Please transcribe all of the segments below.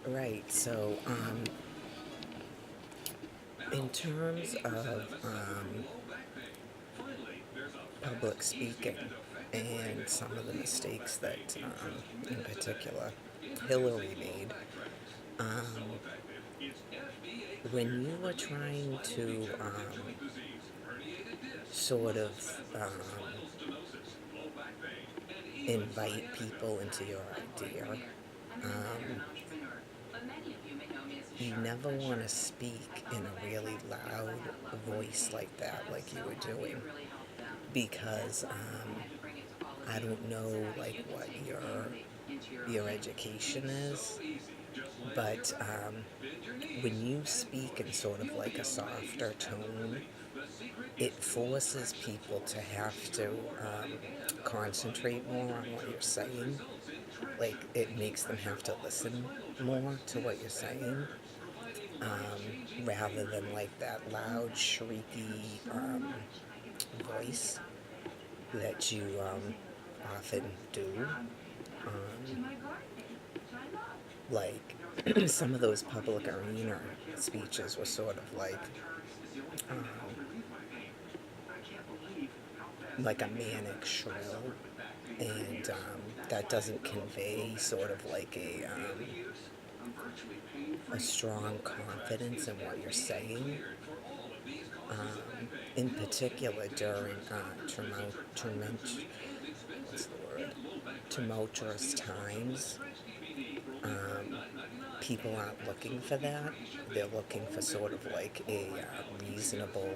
Right. So, in terms of public speaking and some of the mistakes that, in particular, Hillary made, um, when you were trying to sort of invite people into your idea, um, you never want to speak in a really loud voice like that, like you were doing, because I don't know like what your education is, but when you speak in sort of like a softer tone, it forces people to have to concentrate more on what you're saying. Like it makes them have to listen more to what you're saying, rather than like that loud, shrieky voice that you often do. Like some of those public arena speeches were sort of um, like a manic shrill, and that doesn't convey sort of like a strong confidence in what you're saying. In particular, during what's the word? Tumultuous times, people aren't looking for that. They're looking for sort of like a reasonable,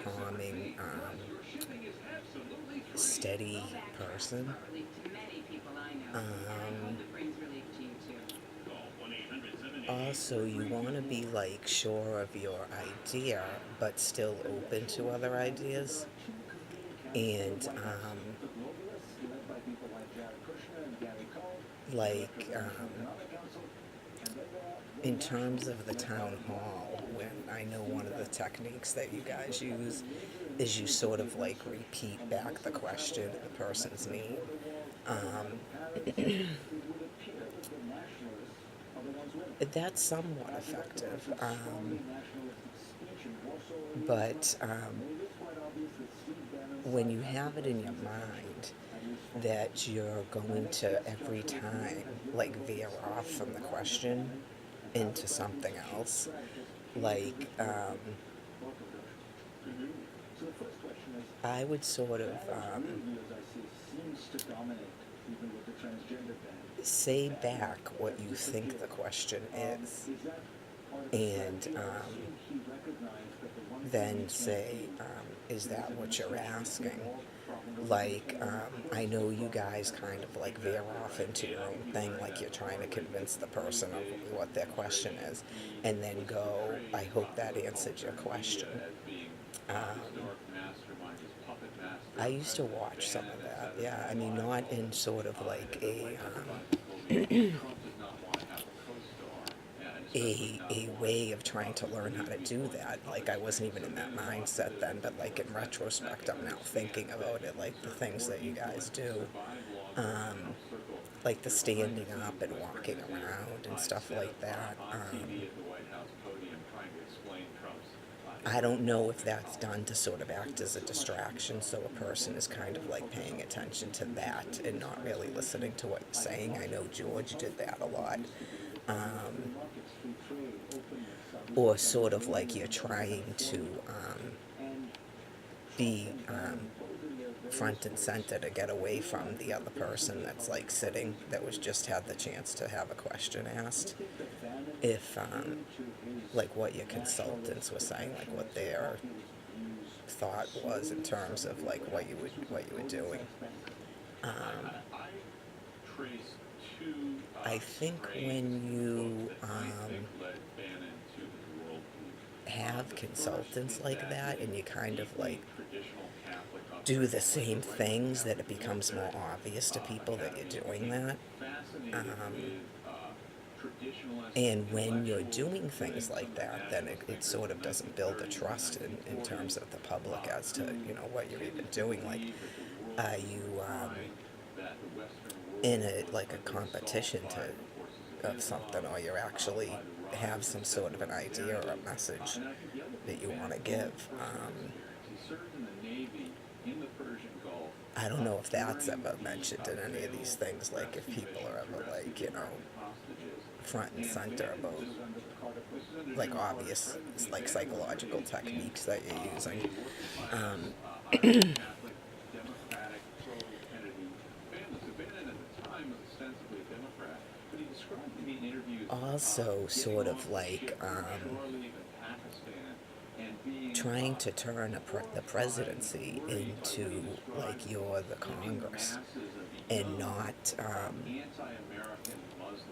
calming, steady person. Um, Also, you want to be like sure of your idea, but still open to other ideas. And like in terms of the town hall, when I know one of the techniques that you guys use is you sort of like repeat back the question in the person's name. Um, that's somewhat effective. But when you have it in your mind that you're going to every time like veer off from the question into something else, like I would sort of say back what you think the question is, and then say, is that what you're asking? Like, I know you guys kind of like veer off into your own thing, like you're trying to convince the person of what their question is, and then go, I hope that answered your question. Um, I used to watch some of that, yeah. I mean, not in sort of like a way of trying to learn how to do that. Like I wasn't even in that mindset then, but like in retrospect, I'm now thinking about it, like the things that you guys do, um, like the standing up and walking around and stuff like that. I don't know if that's done to sort of act as a distraction, so a person is kind of like paying attention to that and not really listening to what you're saying. I know George did that a lot. Um, or sort of like you're trying to be front and center to get away from the other person that's like sitting that was just had the chance to have a question asked. If like what your consultants were saying, like what their thought was in terms of like what you were doing. Um, I think when you have consultants like that and you kind of like do the same things, that it becomes more obvious to people that you're doing that. Um, and when you're doing things like that, then it sort of doesn't build a trust in terms of the public as to, you know, what you're even doing. Like, are you in a like a competition of something, or you actually have some sort of an idea or a message that you want to give. I don't know if that's ever mentioned in any of these things, like if people are ever like, front and center about like obvious like psychological techniques that you're using. Um, Also, sort of like trying to turn the presidency into like you're the Congress and not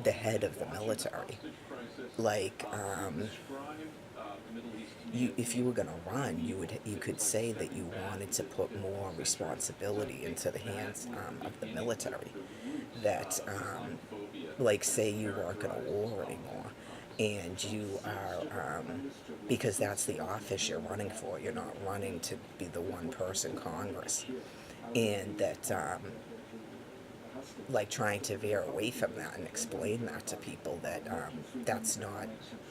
the head of the military. Like, if you were going to run, you could say that you wanted to put more responsibility into the hands of the military. That, like, say you weren't going to war anymore, and you are, because that's the office you're running for. You're not running to be the one person Congress, and that, like trying to veer away from that and explain that to people that that's not,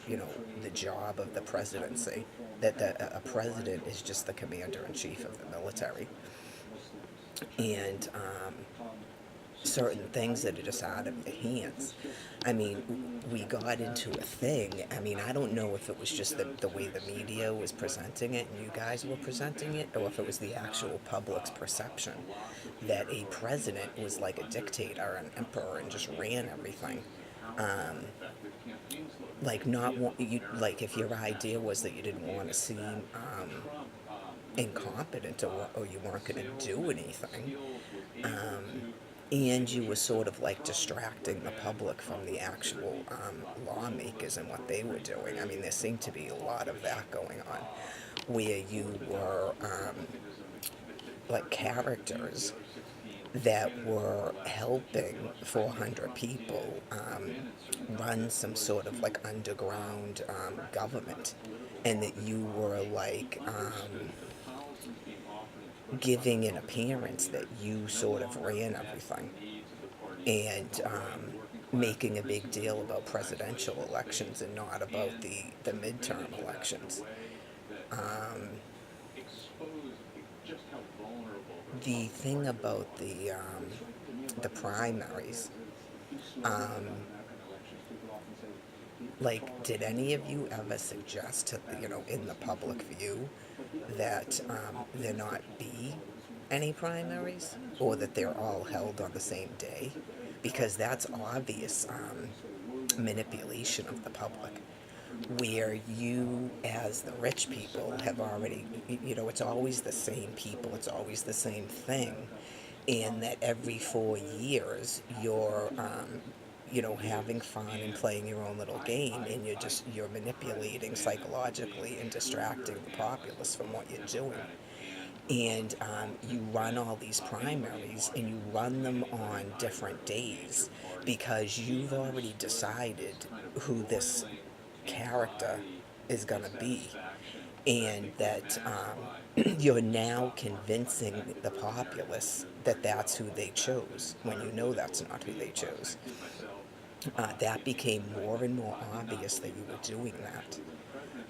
the job of the presidency. That a president is just the commander in chief of the military, and certain things that are just out of your hands. I mean, we got into a thing. I mean, I don't know if it was just the way the media was presenting it and you guys were presenting it, or if it was the actual public's perception that a president was like a dictator, an emperor, and just ran everything. Um, like not want you like if your idea was that you didn't want to seem incompetent, or you weren't going to do anything, and you were sort of like distracting the public from the actual lawmakers and what they were doing. I mean, there seemed to be a lot of that going on, where you were like characters that were helping 400 people run some sort of like underground government, and that you were like giving an appearance that you sort of ran everything, and making a big deal about presidential elections and not about the midterm elections. Um, the thing about the primaries, um, like, did any of you ever suggest to, in the public view that there not be any primaries, or that they're all held on the same day? Because that's obvious manipulation of the public, where you, as the rich people, have already, it's always the same people, it's always the same thing, and that every 4 years you're, having fun and playing your own little game, and you're manipulating psychologically and distracting the populace from what you're doing. And you run all these primaries, and you run them on different days, because you've already decided who this character is going to be, and that you're now convincing the populace that that's who they chose, when you know that's not who they chose. That became more and more obvious that you were doing that.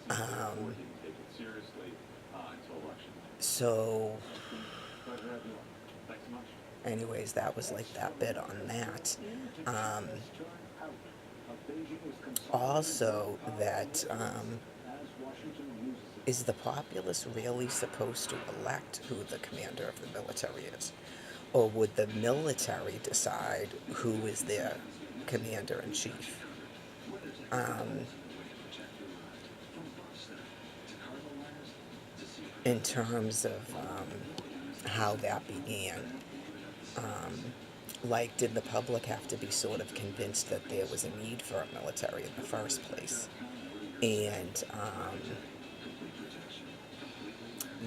Um, so, anyways, that was like that bit on that. Um, Also, that is the populace really supposed to elect who the commander of the military is? Or would the military decide who is their commander in chief? Um, in terms of how that began, um, like, did the public have to be sort of convinced that there was a need for a military in the first place? And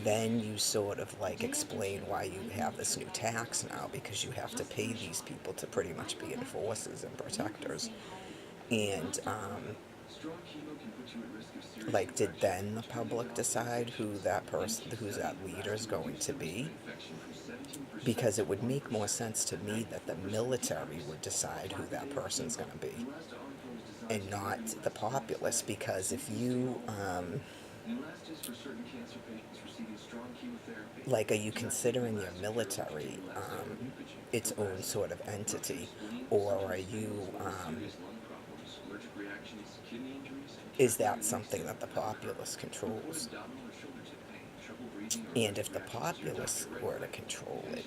then you sort of like explain why you have this new tax now, because you have to pay these people to pretty much be enforcers and protectors. And Like, did then the public decide who that person, who's that leader is going to be? Because it would make more sense to me that the military would decide who that person's going to be and not the populace. Because if you, like, are you considering your military its own sort of entity, or are you, is that something that the populace controls? And if the populace were to control it,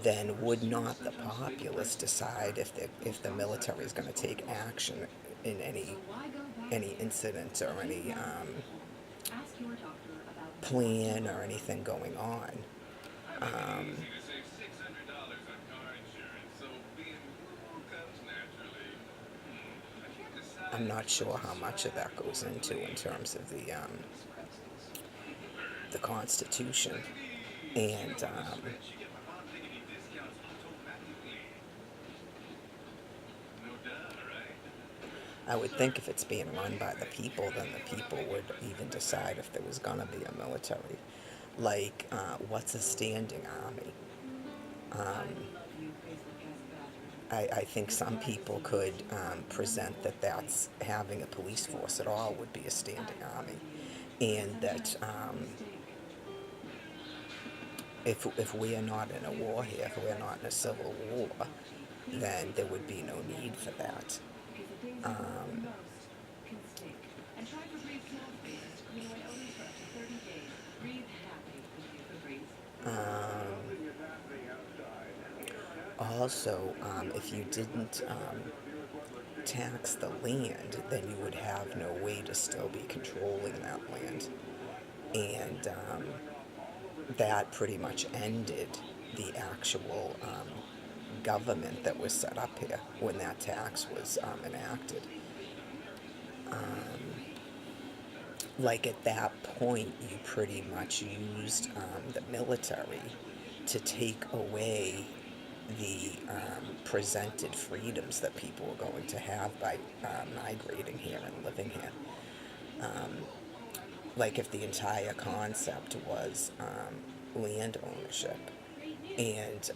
then would not the populace decide if the military is going to take action in any incident or any plan or anything going on? Um, I'm not sure how much of that goes into in terms of the Constitution, and I would think if it's being run by the people, then the people would even decide if there was gonna be a military. Like, what's a standing army? Um, I think some people could present that that's having a police force at all would be a standing army, and that if we are not in a war here, if we're not in a civil war, then there would be no need for that. Um, um, Also, if you didn't tax the land, then you would have no way to still be controlling that land. And that pretty much ended the actual government that was set up here when that tax was enacted. Um, like at that point, you pretty much used the military to take away the presented freedoms that people were going to have by migrating here and living here. Um, like if the entire concept was land ownership and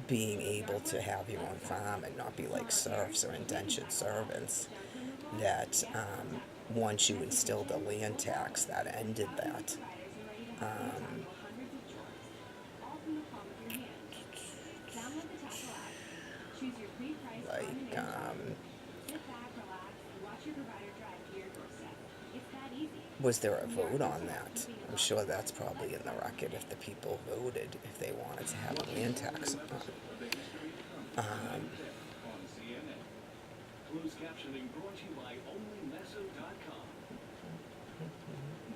being able to have your own farm and not be like serfs or indentured servants, that once you instilled a land tax, that ended that. Um, like, was there a vote on that? I'm sure that's probably in the record if the people voted if they wanted to have a land tax or not. Um, Closed captioning brought to you by OnlyMeso.com.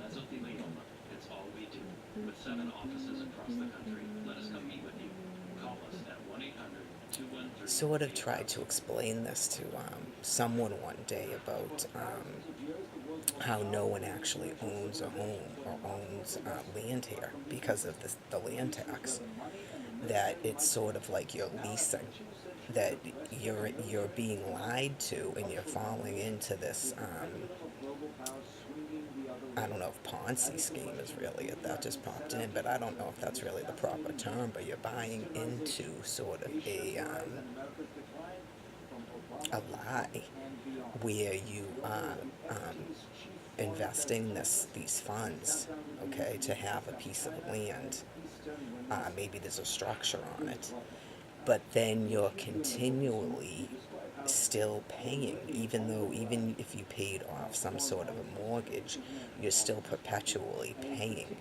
Mesothelioma. It's all we do. With 7 offices across the country. Let us come meet with you. Call us at 1-800-213. Sort of tried to explain this to someone one day about how no one actually owns a home or owns land here because of the land tax. That it's sort of like you're leasing, that you're being lied to, and you're falling into this I don't know if Ponzi scheme is really it, that just popped in, but I don't know if that's really the proper term, but you're buying into sort of a lie where you are investing these funds, okay, to have a piece of land. Maybe there's a structure on it, but then you're continually still paying, even if you paid off some sort of a mortgage, you're still perpetually paying,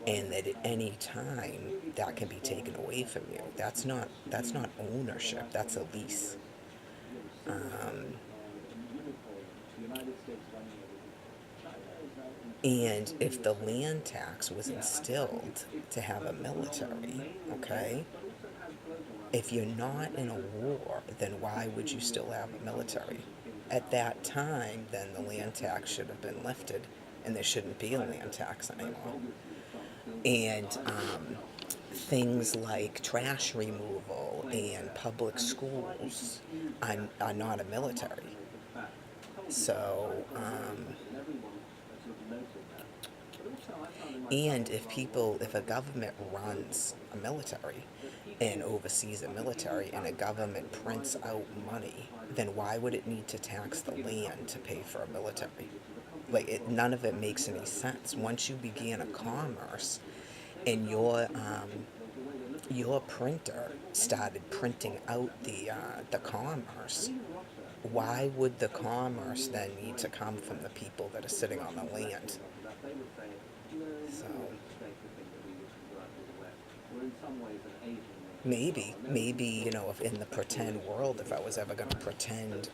and that at any time that can be taken away from you. That's not ownership. That's a lease. Um, and if the land tax was instilled to have a military, okay, if you're not in a war, then why would you still have a military? At that time, then the land tax should have been lifted, and there shouldn't be a land tax anymore. And things like trash removal and public schools are not a military. So, and if a government runs a military and oversees a military and a government prints out money, then why would it need to tax the land to pay for a military? Like, none of it makes any sense. Once you begin a commerce and your printer started printing out the commerce, why would the commerce then need to come from the people that are sitting on the land? So maybe if in the pretend world, if I was ever going to pretend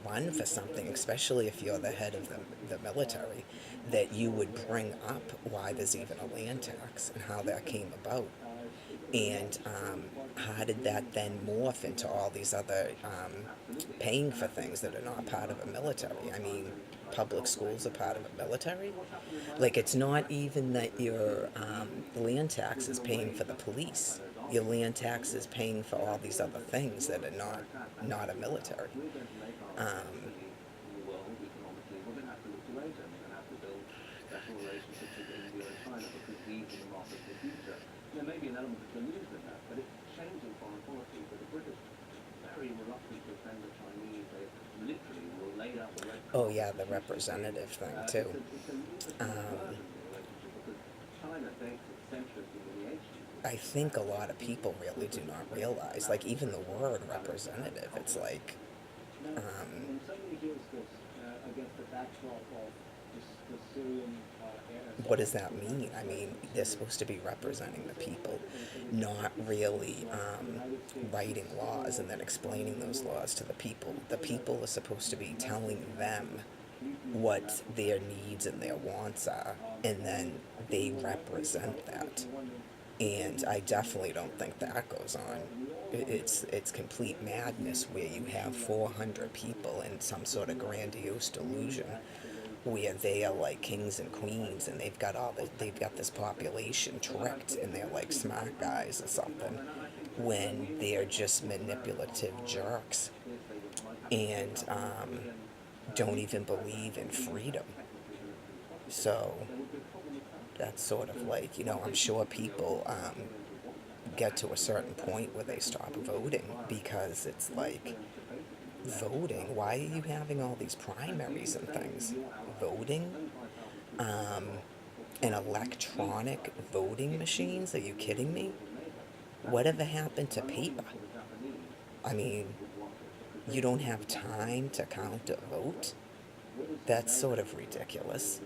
run for something, especially if you're the head of the military, that you would bring up why there's even a land tax and how that came about. And how did that then morph into all these other paying for things that are not part of a military? I mean, public schools are part of a military. Like, it's not even that your land tax is paying for the police. Your land tax is paying for all these other things that are not a military. Um, oh yeah, the representative thing too. Um, I think a lot of people really do not realize, like even the word representative, it's like, um, what does that mean? I mean, they're supposed to be representing the people, not really writing laws and then explaining those laws to the people. The people are supposed to be telling them what their needs and their wants are, and then they represent that. And I definitely don't think that goes on. It's complete madness where you have 400 people in some sort of grandiose delusion where they are like kings and queens, and they've got this population tricked and they're like smart guys or something, when they're just manipulative jerks and don't even believe in freedom. So that's sort of like, I'm sure people get to a certain point where they stop voting because it's like, voting? Why are you having all these primaries and things? Voting? Um, and electronic voting machines? Are you kidding me? Whatever happened to paper? I mean, you don't have time to count a vote? That's sort of ridiculous.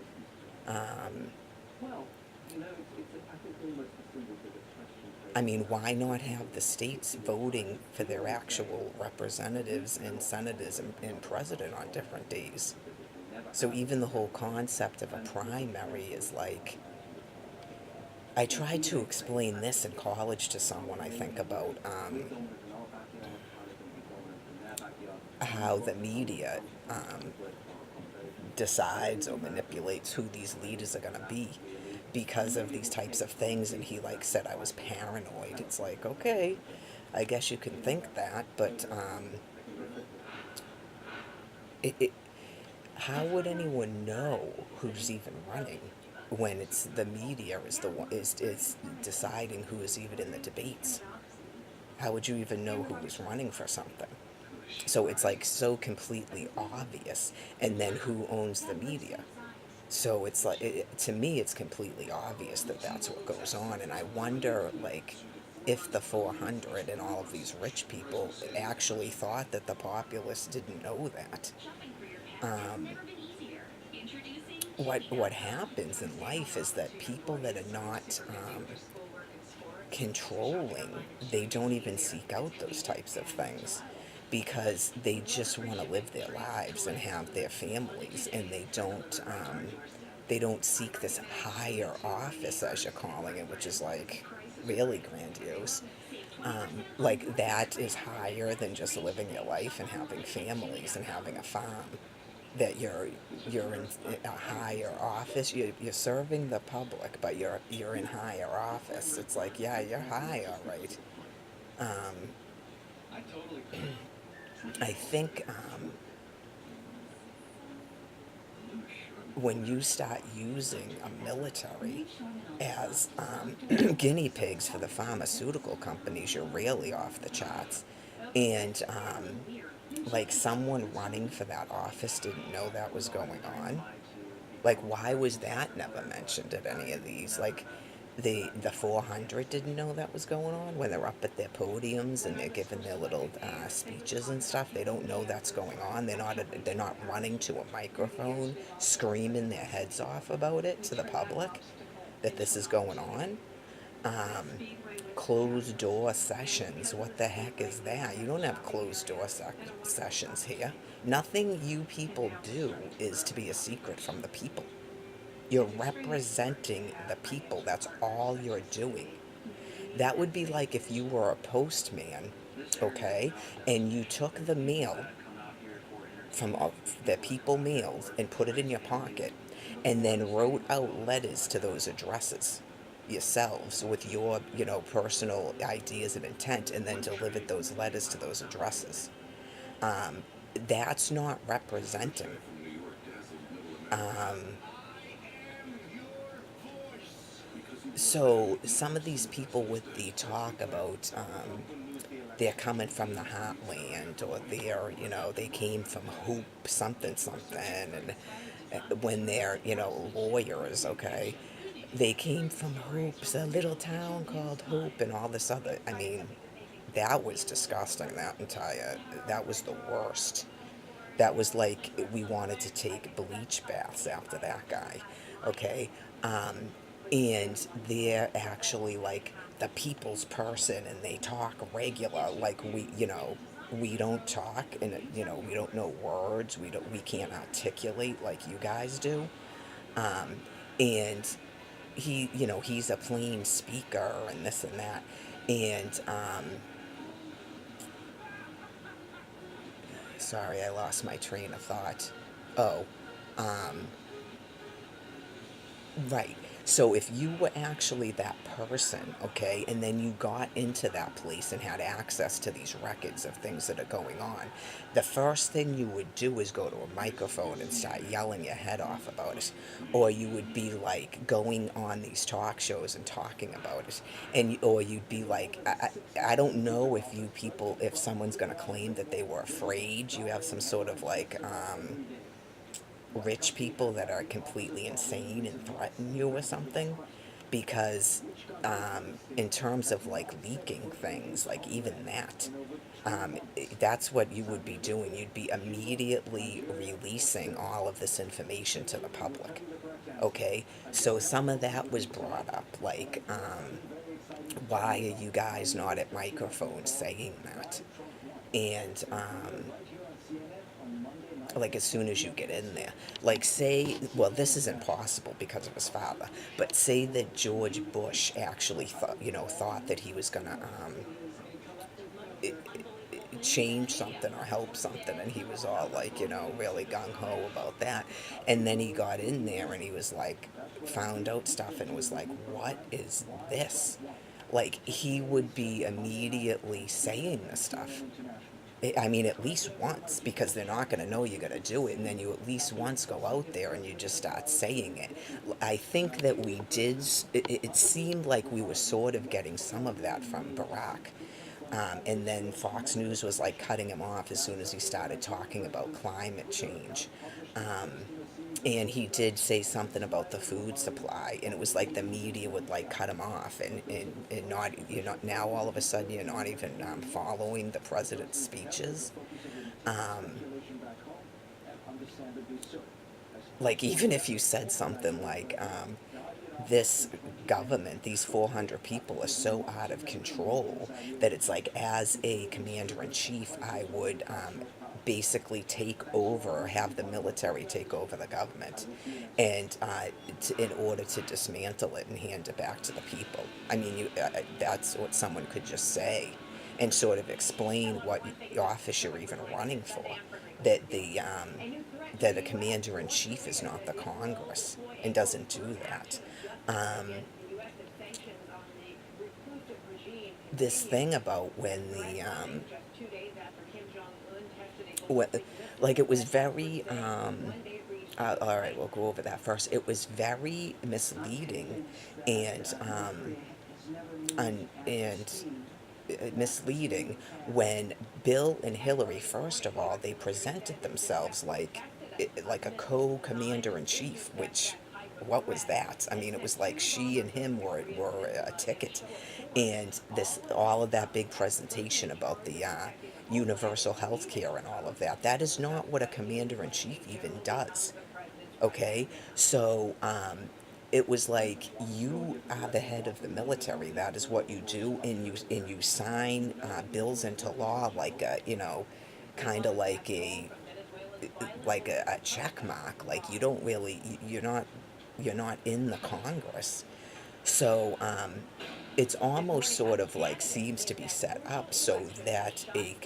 Um, I mean, why not have the states voting for their actual representatives and senators and president on different days? So even the whole concept of a primary is like, I tried to explain this in college to someone, I think, about how the media decides or manipulates who these leaders are going to be because of these types of things. And he like said I was paranoid. It's like, okay, I guess you can think that, but it how would anyone know who's even running when it's the media is the one is deciding who is even in the debates? How would you even know who was running for something? So it's like so completely obvious, and then who owns the media? So it's like, to me, it's completely obvious that that's what goes on, and I wonder, like, if the 400 and all of these rich people actually thought that the populace didn't know that. Um, what happens in life is that people that are not controlling, they don't even seek out those types of things because they just want to live their lives and have their families, and they don't seek this higher office, as you're calling it, which is like really grandiose. Like, that is higher than just living your life and having families and having a farm. That you're in a higher office. You're serving the public, but you're in higher office. It's like, yeah, you're high, all right. Um, I think when you start using a military as guinea pigs for the pharmaceutical companies, you're really off the charts. And like someone running for that office didn't know that was going on. Like, why was that never mentioned at any of these? Like, the 400 didn't know that was going on when they're up at their podiums and they're giving their little speeches and stuff. They don't know that's going on. They're not running to a microphone, screaming their heads off about it to the public that this is going on. Um, Closed door sessions. What the heck is that? You don't have closed door sessions here. Nothing you people do is to be a secret from the people. You're representing the people. That's all you're doing. That would be like if you were a postman, okay, and you took the mail from the people mailed and put it in your pocket and then wrote out letters to those addresses yourselves with your, personal ideas and intent and then delivered those letters to those addresses. Um, that's not representing. Um, so some of these people with the talk about they're coming from the heartland or they came from hoop something something and when they're lawyers, okay, they came from hoops, a little town called hoop and all this other, I mean, that was disgusting. That was the worst. That was like we wanted to take bleach baths after that guy, okay? Um, and they're actually like the people's person and they talk regular, like we don't talk and we don't know words, we can't articulate like you guys do. Um, and he's a plain speaker and this and that. And sorry, I lost my train of thought. Oh, um, right. So if you were actually that person, okay, and then you got into that place and had access to these records of things that are going on, the first thing you would do is go to a microphone and start yelling your head off about it. Or you would be like going on these talk shows and talking about it. Or you'd be like, I don't know if you people, if someone's going to claim that they were afraid, you have some sort of like, rich people that are completely insane and threaten you or something because in terms of like leaking things like even that that's what you would be doing. You'd be immediately releasing all of this information to the public, okay? So some of that was brought up like why are you guys not at microphones saying that? And like as soon as you get in there, like say, well, this isn't possible because of his father, but say that George Bush actually thought that he was gonna change something or help something, and he was all like really gung-ho about that, and then he got in there and he was like found out stuff and was like, what is this? Like he would be immediately saying this stuff. I mean, at least once, because they're not going to know you're going to do it, and then you at least once go out there and you just start saying it. I think that we did, it seemed like we were sort of getting some of that from Barack. And then Fox News was like cutting him off as soon as he started talking about climate change. Um, and he did say something about the food supply, and it was like the media would like cut him off and not now all of a sudden you're not even following the president's speeches. um, like even if you said something like this government, these 400 people are so out of control that it's like, as a commander in chief, I would basically take over, have the military take over the government, and in order to dismantle it and hand it back to the people. I mean, that's what someone could just say and sort of explain what office you're even running for. That that a commander in chief is not the Congress and doesn't do that. Um, this thing about when when, like it was very All right, we'll go over that first. It was very misleading and and misleading when Bill and Hillary, first of all, they presented themselves like a co-commander in chief, which what was that? I mean, it was like she and him were a ticket, and this all of that big presentation about the universal health care and all of that. That is not what a commander in chief even does. Okay, so it was like you are the head of the military. That is what you do, and you sign bills into law like kind of like a check mark. Like you don't really you're not in the Congress. So it's almost sort of like seems to be set up so that a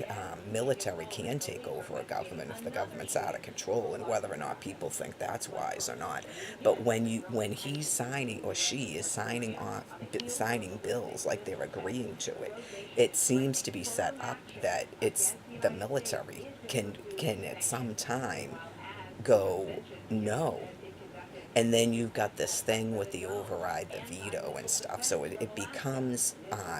military can take over a government if the government's out of control, and whether or not people think that's wise or not. But when he's signing or she is signing bills like they're agreeing to it, it seems to be set up that it's the military can at some time go no, and then you've got this thing with the override, the veto and stuff. So it becomes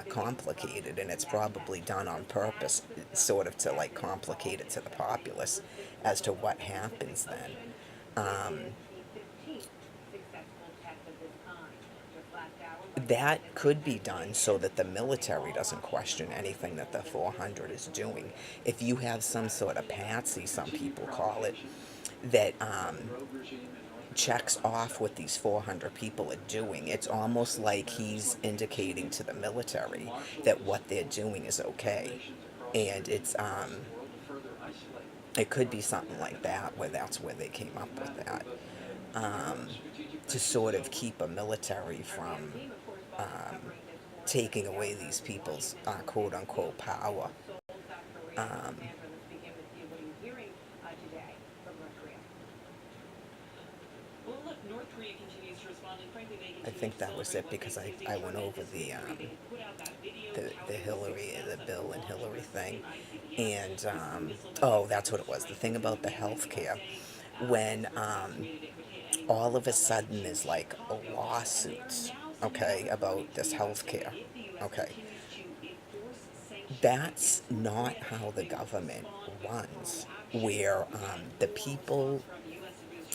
complicated, and it's probably done on purpose, sort of to like complicate it to the populace as to what happens then. Um, that could be done so that the military doesn't question anything that the 400 is doing. If you have some sort of patsy, some people call it, that checks off what these 400 people are doing. It's almost like he's indicating to the military that what they're doing is okay. And it could be something like that, where that's where they came up with that. Um, to sort of keep a military from taking away these people's quote unquote power. Um, I think that was it because I went over the Hillary, the Bill and Hillary thing. And, oh, that's what it was. The thing about the health care. When all of a sudden there's like lawsuits, okay, about this health care. Okay. That's not how the government runs, where the people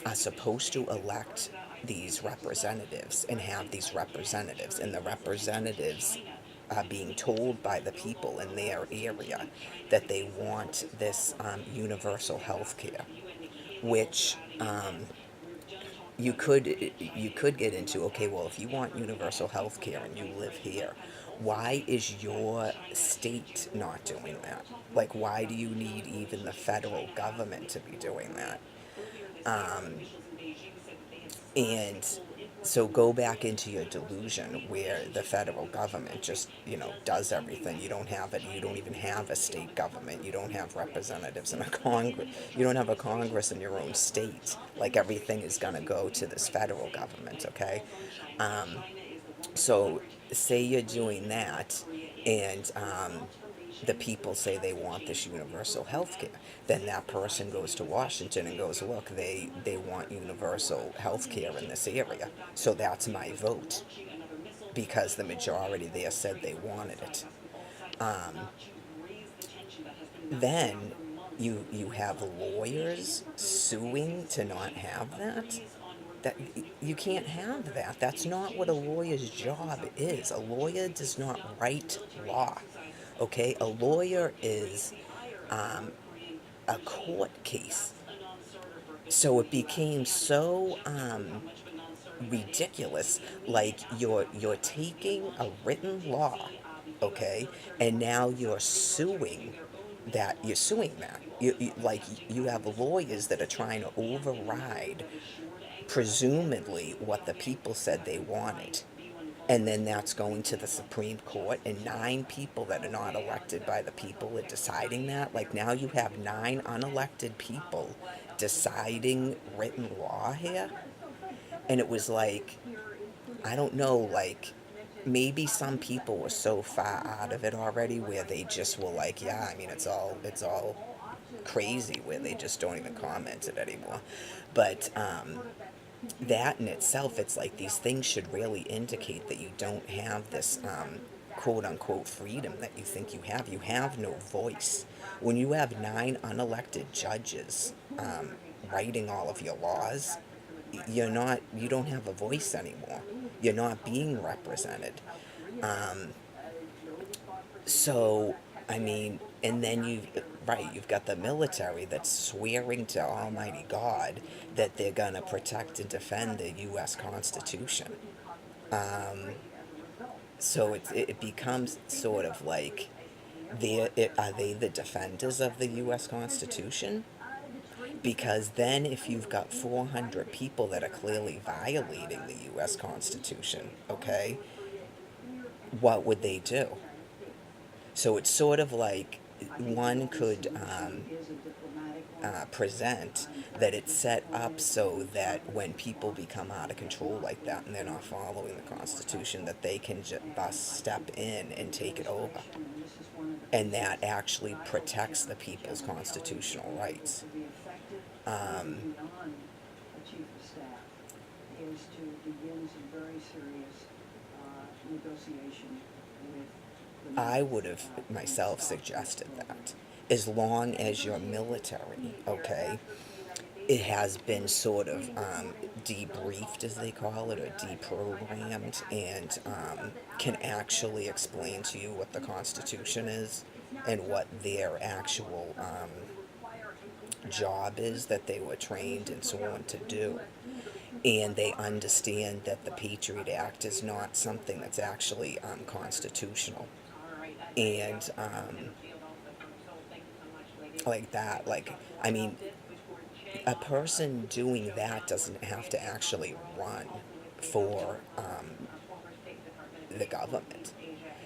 are supposed to elect these representatives and have these representatives, and the representatives are being told by the people in their area that they want this universal health care, which you could get into, okay, well, if you want universal health care and you live here, why is your state not doing that? Like, why do you need even the federal government to be doing that? um, and so go back into your delusion where the federal government just, does everything. You don't have it. You don't even have a state government. You don't have representatives in a Congress. You don't have a Congress in your own state. Like everything is going to go to this federal government, okay? Um, so say you're doing that, and the people say they want this universal health care. Then that person goes to Washington and goes, look, they want universal health care in this area. So that's my vote because the majority there said they wanted it. Um, then you have lawyers suing to not have that. That you can't have that. That's not what a lawyer's job is. A lawyer does not write law. Okay, a lawyer is a court case. So it became so ridiculous. Like you're taking a written law, okay, and now you're suing that. Like you have lawyers that are trying to override presumably what the people said they wanted. And then that's going to the Supreme Court, and nine people that are not elected by the people are deciding that. Like now you have nine unelected people deciding written law here. And it was like, I don't know, like maybe some people were so far out of it already where they just were like, yeah, I mean, it's all crazy where they just don't even comment it anymore. But that in itself, it's like these things should really indicate that you don't have this quote unquote freedom that you think you have. You have no voice. When you have 9 unelected judges writing all of your laws, you don't have a voice anymore. You're not being represented. So, I mean, and then right, you've got the military that's swearing to Almighty God that they're going to protect and defend the U.S. Constitution. So it becomes sort of like, are they the defenders of the U.S. Constitution? Because then, if you've got 400 people that are clearly violating the U.S. Constitution, okay, what would they do? So it's sort of like one could present that it's set up so that when people become out of control like that and they're not following the Constitution, that they can thus step in and take it over. And that actually protects the people's constitutional rights. I would have myself suggested that. As long as your military, okay, it has been sort of debriefed, as they call it, or deprogrammed, and can actually explain to you what the Constitution is and what their actual job is that they were trained and so on to do. And they understand that the Patriot Act is not something that's actually constitutional. And like that, like, I mean, a person doing that doesn't have to actually run for the government.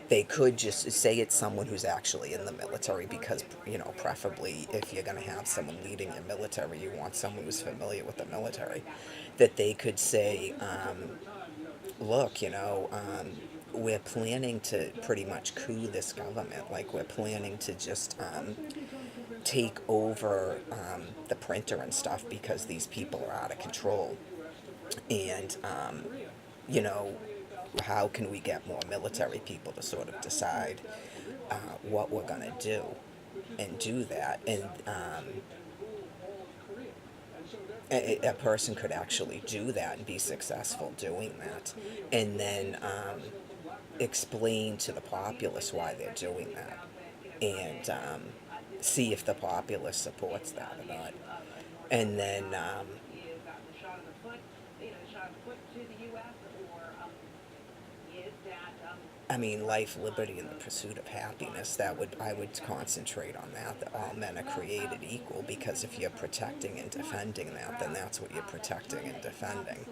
They could just say it's someone who's actually in the military because, preferably if you're going to have someone leading your military, you want someone who's familiar with the military. That they could say, look, we're planning to pretty much coup this government. Like, we're planning to just take over the printer and stuff because these people are out of control. And, you know, how can we get more military people to sort of decide what we're going to do and do that? And a person could actually do that and be successful doing that. And then explain to the populace why they're doing that. And see if the populace supports that or not. And then I mean, life, liberty, and the pursuit of happiness. I would concentrate on that. That all men are created equal. Because if you're protecting and defending that, then that's what you're protecting and defending.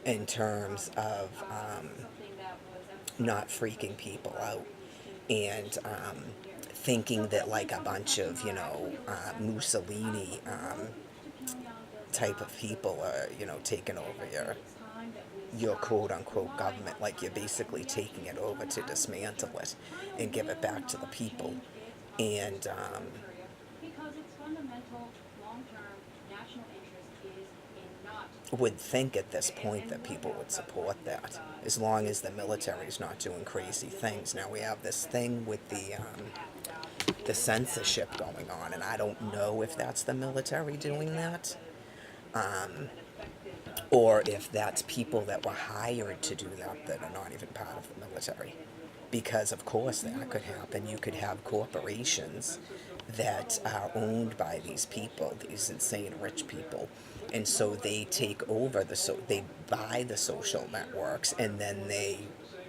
In terms of not freaking people out and thinking that like a bunch of Mussolini type of people are taking over your quote unquote government. Like, you're basically taking it over to dismantle it and give it back to the people. And would think at this point that people would support that, as long as the military is not doing crazy things. Now we have this thing with the censorship going on, and I don't know if that's the military doing that, or if that's people that were hired to do that are not even part of the military. Because, of course, that could happen. You could have corporations that are owned by these people, these insane rich people. And so they take over they buy the social networks, and then they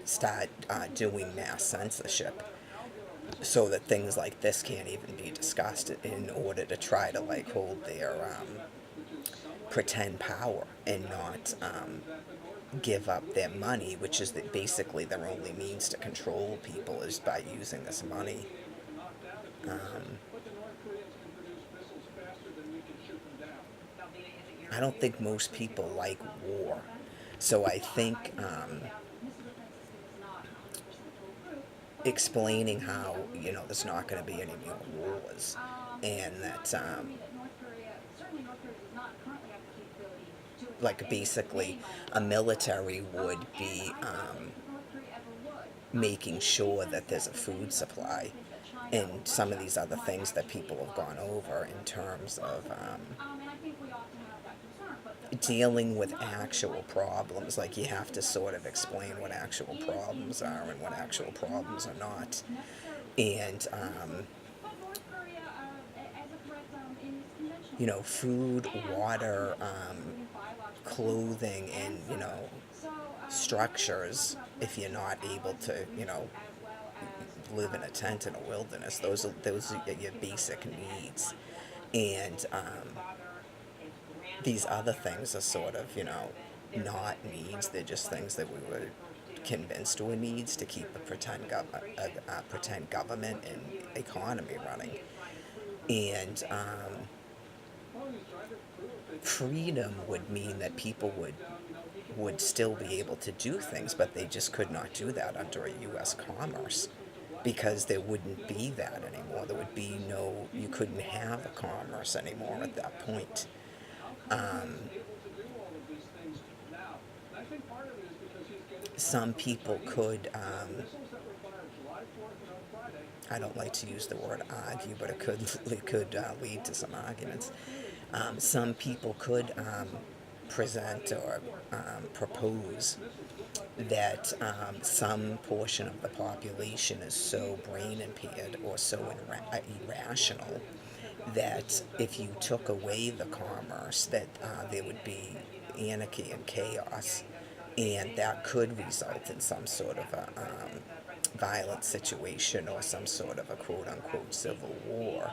start doing mass censorship so that things like this can't even be discussed in order to try to like hold their pretend power and not give up their money, which is basically their only means to control people, is by using this money. I don't think most people like war. So I think explaining how, there's not going to be any more wars and that like basically a military would be making sure that there's a food supply and some of these other things that people have gone over in terms of dealing with actual problems. Like you have to sort of explain what actual problems are and what actual problems are not. And food, water, clothing, and structures. If you're not able to, live in a tent in a wilderness, those are your basic needs. And these other things are sort of, not needs. They're just things that we were convinced were needs to keep a pretend government and economy running. And freedom would mean that people would still be able to do things, but they just could not do that under a U.S. commerce because there wouldn't be that anymore. There would be no, you couldn't have a commerce anymore at that point. Some people could, I don't like to use the word argue, but it could lead to some arguments. Some people could present or propose that some portion of the population is so brain impaired or so irrational that if you took away the commerce, that there would be anarchy and chaos, and that could result in some sort of a violent situation or some sort of a quote-unquote civil war.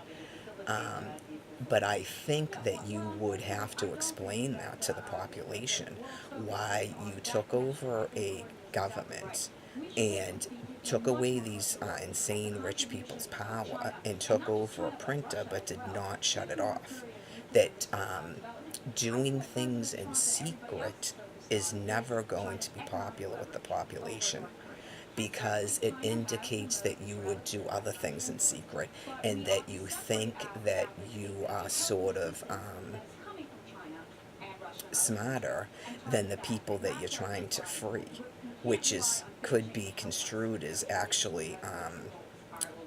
But I think that you would have to explain that to the population, why you took over a government and took away these insane rich people's power and took over a printer but did not shut it off. That doing things in secret is never going to be popular with the population because it indicates that you would do other things in secret and that you think that you are sort of smarter than the people that you're trying to free, which is could be construed as actually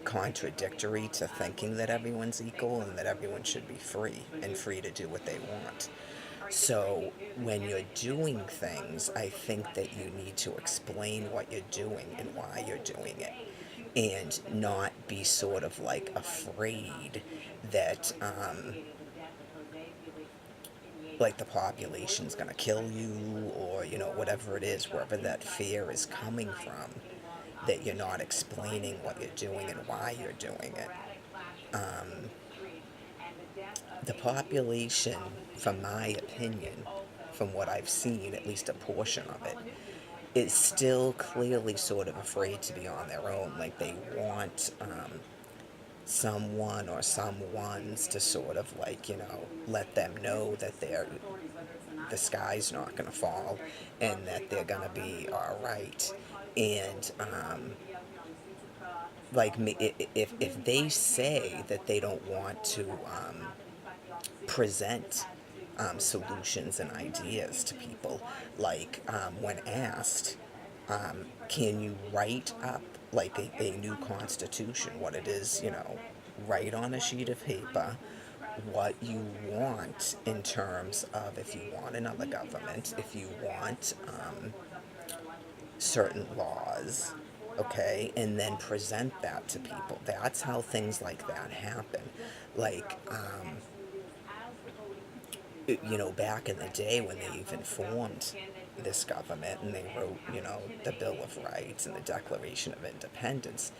contradictory to thinking that everyone's equal and that everyone should be free and free to do what they want. So when you're doing things, I think that you need to explain what you're doing and why you're doing it, and not be sort of like afraid that like the population's gonna kill you, or whatever it is, wherever that fear is coming from, that you're not explaining what you're doing and why you're doing it. The population, from my opinion, from what I've seen, at least a portion of it, is still clearly sort of afraid to be on their own. Like they want someone or someones to sort of like, let them know that the sky's not going to fall and that they're going to be all right. And like if they say that they don't want to present solutions and ideas to people, like when asked, can you write up like a new constitution, what it is, write on a sheet of paper what you want in terms of if you want another government, if you want certain laws, okay, and then present that to people. That's how things like that happen. Like, back in the day when they even formed this government and they wrote, the Bill of Rights and the Declaration of Independence,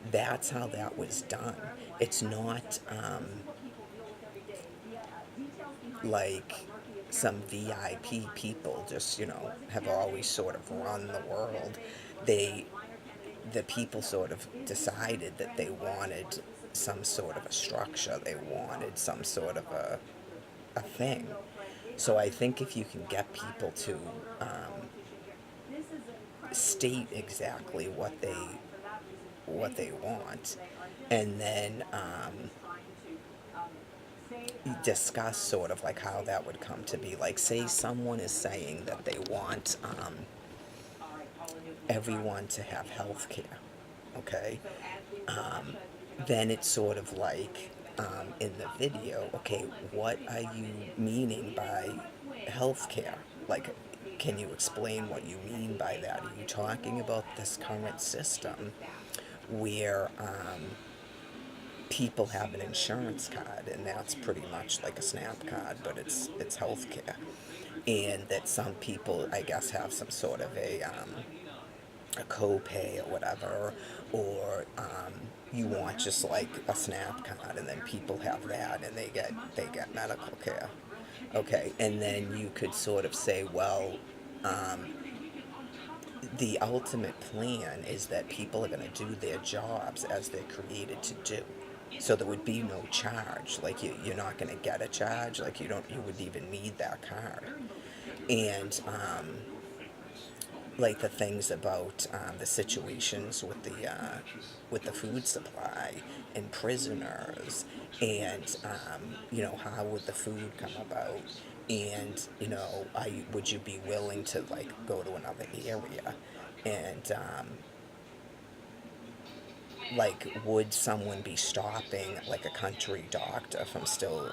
that's how that was done. It's not like some VIP people just, have always sort of run the world. The people sort of decided that they wanted some sort of a structure, they wanted some sort of a thing. So I think if you can get people to state exactly what they want, and then discuss sort of like how that would come to be. Like, say someone is saying that they want everyone to have health care, okay? Um, then it's sort of like in the video, okay, what are you meaning by health care? Like, can you explain what you mean by that? Are you talking about this current system where people have an insurance card, and that's pretty much like a SNAP card, but it's health care, and that some people, I guess, have some sort of a copay or whatever, or you want just like a SNAP card, and then people have that, and they get medical care. Okay, and then you could sort of say, well, the ultimate plan is that people are going to do their jobs as they're created to do. So there would be no charge. Like you're not going to get a charge. Like you wouldn't even need that card. And like the things about the situations with the food supply and prisoners, and how would the food come about, and would you be willing to like go to another area, and like would someone be stopping like a country doctor from still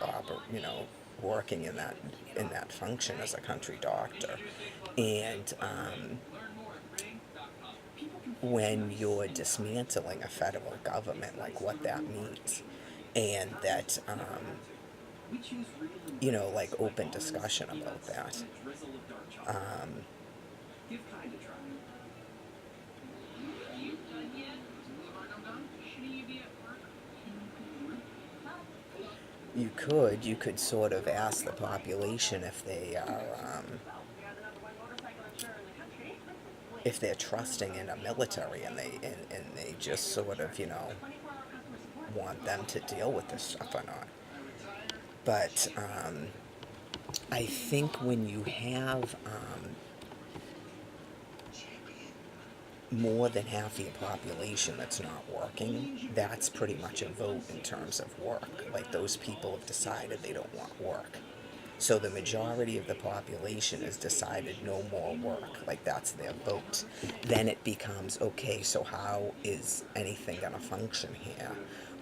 working in that function as a country doctor, and when you're dismantling a federal government, like what that means, and that, like open discussion about that. Um, you could sort of ask the population if they're trusting in a military, and they just sort of want them to deal with this stuff or not. But I think when you have more than half the population that's not working, that's pretty much a vote in terms of work. Like those people have decided they don't want work. So the majority of the population has decided no more work. Like that's their vote. Then it becomes okay, so how is anything going to function here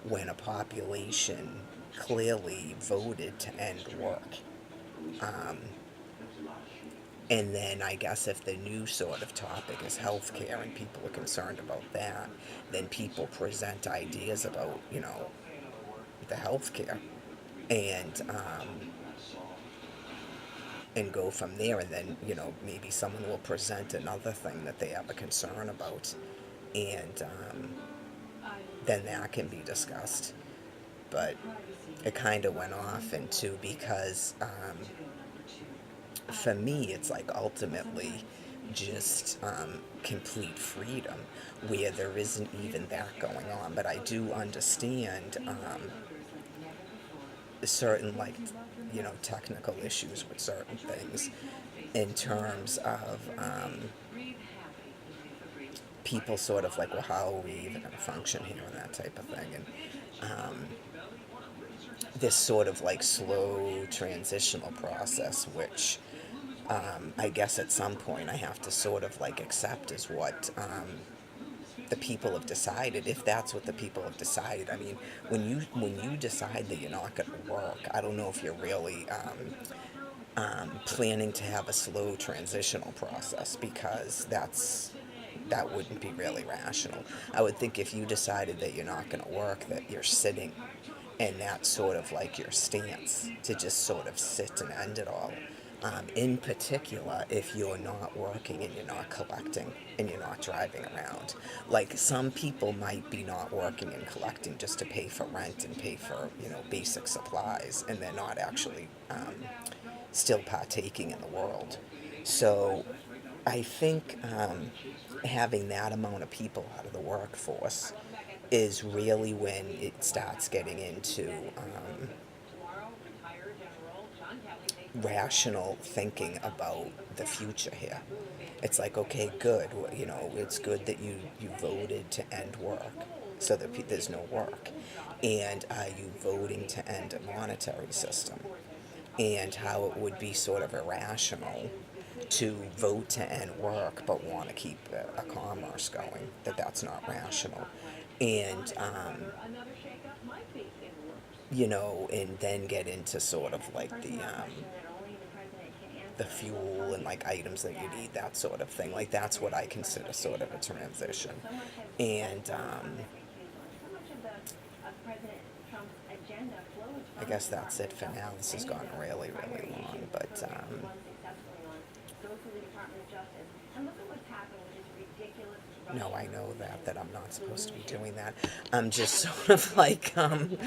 when a population clearly voted to end work? Um, And then I guess if the new sort of topic is healthcare and people are concerned about that, then people present ideas about, the healthcare, and and go from there. And then, maybe someone will present another thing that they have a concern about, and then that can be discussed. But it kind of went off into, because for me, it's like ultimately just complete freedom where there isn't even that going on. But I do understand certain, like, technical issues with certain things in terms of people sort of like, well, how are we even going to function here, and that type of thing. And this sort of like slow transitional process, which I guess at some point I have to sort of like accept as what the people have decided, if that's what the people have decided. I mean, when you decide that you're not going to work, I don't know if you're really planning to have a slow transitional process, because that wouldn't be really rational. I would think if you decided that you're not going to work, that you're sitting, and that's sort of like your stance, to just sort of sit and end it all. In particular, if you're not working and you're not collecting and you're not driving around. Like some people might be not working and collecting just to pay for rent and pay for, basic supplies, and they're not actually still partaking in the world. So I think having that amount of people out of the workforce is really when it starts getting into rational thinking about the future here. It's like, okay, good. It's good that you voted to end work. so that there's no work? And are you voting to end a monetary system? And how it would be sort of irrational to vote to end work but want to keep a commerce going, that's not rational. And and then get into sort of like the fuel and like items that you need, that sort of thing. Like that's what I consider sort of a transition. And I guess that's it for now. This has gone really, really long, but no, I know that I'm not supposed to be doing that. I'm just sort of like um,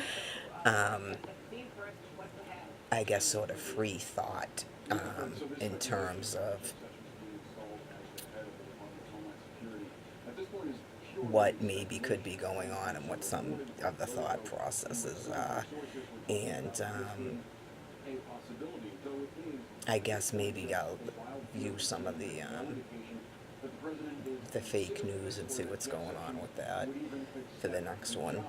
I guess sort of free thought in terms of what maybe could be going on and what some of the thought processes are. And I guess maybe I'll view some of the fake news and see what's going on with that for the next one.